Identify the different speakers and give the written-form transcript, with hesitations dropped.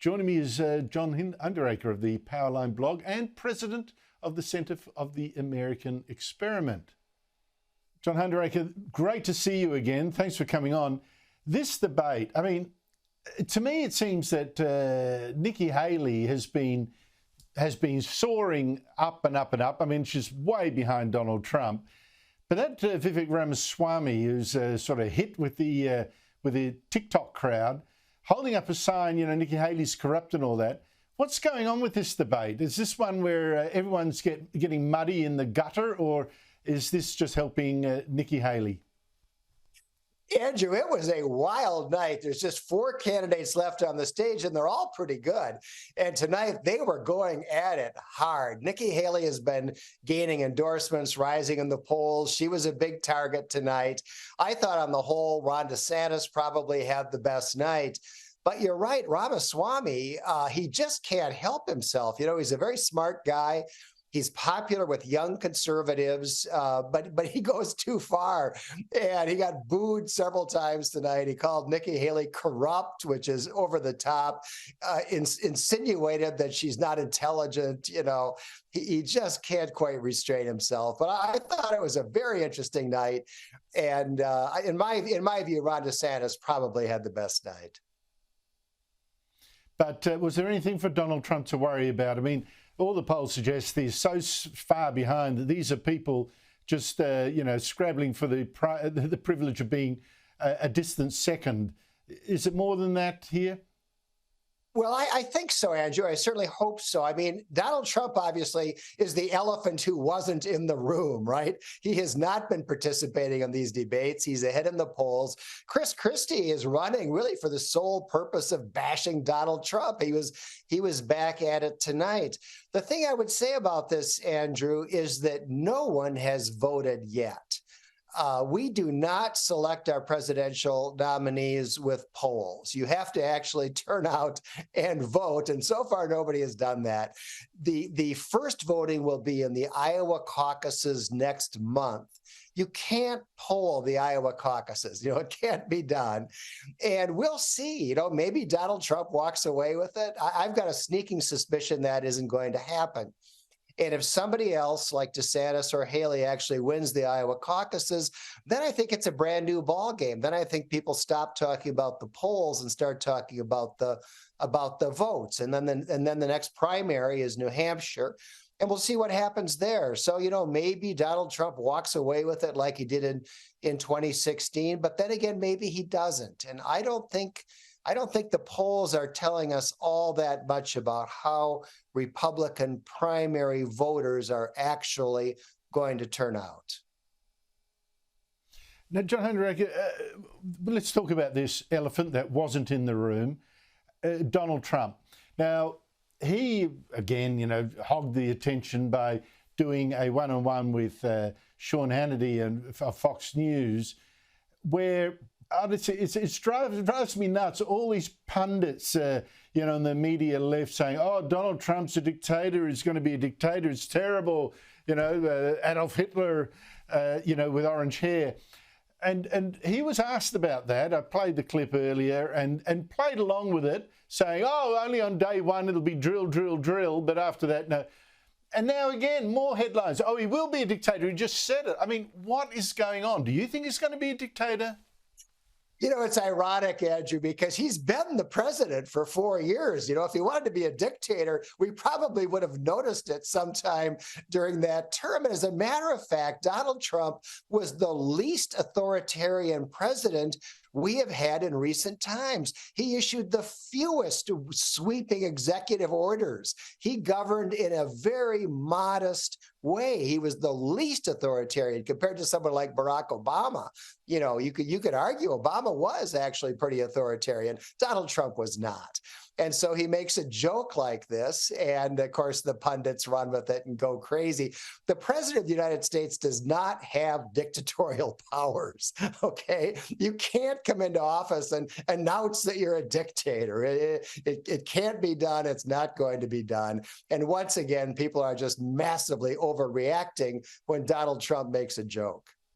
Speaker 1: Joining me is John Hinderaker of the Powerline blog and president of the Centre of the American Experiment. John Hinderaker, great to see you again. Thanks for coming on. This debate, I mean, to me it seems that Nikki Haley has been soaring up and up and up. I mean, she's way behind Donald Trump. But that Vivek Ramaswamy, who's sort of hit with the TikTok crowd, holding up a sign, you know, Nikki Haley's corrupt and all that. What's going on with this debate? Is this one where everyone's getting muddy in the gutter, or is this just helping Nikki Haley?
Speaker 2: Andrew, it was a wild night. There's just 4 candidates left on the stage, and they're all pretty good. And tonight, they were going at it hard. Nikki Haley has been gaining endorsements, rising in the polls. She was a big target tonight. I thought on the whole, Ron DeSantis probably had the best night. But you're right, Ramaswamy, he just can't help himself. You know, he's a very smart guy. He's popular with young conservatives, but he goes too far. And he got booed several times tonight. He called Nikki Haley corrupt, which is over the top, insinuated that she's not intelligent. You know, he just can't quite restrain himself. But I thought it was a very interesting night. And in my view, Ron DeSantis probably had the best night. But
Speaker 1: was there anything for Donald Trump to worry about? I mean, all the polls suggest he's so far behind that these are people just, you know, scrabbling for the privilege of being a distant second. Is it more than that here?
Speaker 2: Well, I think so, Andrew. I certainly hope so. I mean, Donald Trump obviously is the elephant who wasn't in the room, right? He has not been participating in these debates. He's ahead in the polls. Chris Christie is running really for the sole purpose of bashing Donald Trump. He was back at it tonight. The thing I would say about this, Andrew, is that no one has voted yet. We do not select our presidential nominees with polls. You have to actually turn out and vote, and so far nobody has done that. The first voting will be in the Iowa Caucuses next month. You can't poll the Iowa caucuses. You know, it can't be done. And we'll see. You know, maybe Donald Trump walks away with it. I've got a sneaking suspicion that isn't going to happen. And if somebody else like DeSantis or Haley actually wins the Iowa caucuses, then I think it's a brand new ball game. Then I think people stop talking about the polls and start talking about the votes. And then the next primary is New Hampshire, and we'll see what happens there. So, you know, maybe Donald Trump walks away with it like he did in 2016, but then again, maybe he doesn't. And I don't think the polls are telling us all that much about how Republican primary voters are actually going to turn out.
Speaker 1: Now, John Hinderaker, let's talk about this elephant that wasn't in the room, Donald Trump. Now, he, again, you know, hogged the attention by doing a one-on-one with Sean Hannity and Fox News, where it drives me nuts. All these pundits, you know, in the media left saying, "Oh, Donald Trump's a dictator. He's going to be a dictator. It's terrible." You know, Adolf Hitler, you know, with orange hair, and he was asked about that. I played the clip earlier and played along with it, saying, "Oh, only on day one it'll be drill, drill, drill, but after that, no." And now again, more headlines. Oh, he will be a dictator. He just said it. I mean, what is going on? Do you think he's going to be a dictator?
Speaker 2: You know, it's ironic, Andrew, because he's been the president for 4 years. You know, if he wanted to be a dictator, we probably would have noticed it sometime during that term. And as a matter of fact, Donald Trump was the least authoritarian president we have had in recent times. He issued the fewest sweeping executive orders. He governed in a very modest way. He was the least authoritarian compared to someone like Barack Obama. You know, you could argue Obama was actually pretty authoritarian. Donald Trump was not. And so he makes a joke like this, and of course the pundits run with it and go crazy. The president of the United States does not have dictatorial powers, okay? You can't come into office and announce that you're a dictator. It can't be done. It's not going to be done. And once again, people are just massively overreacting when Donald Trump makes a joke.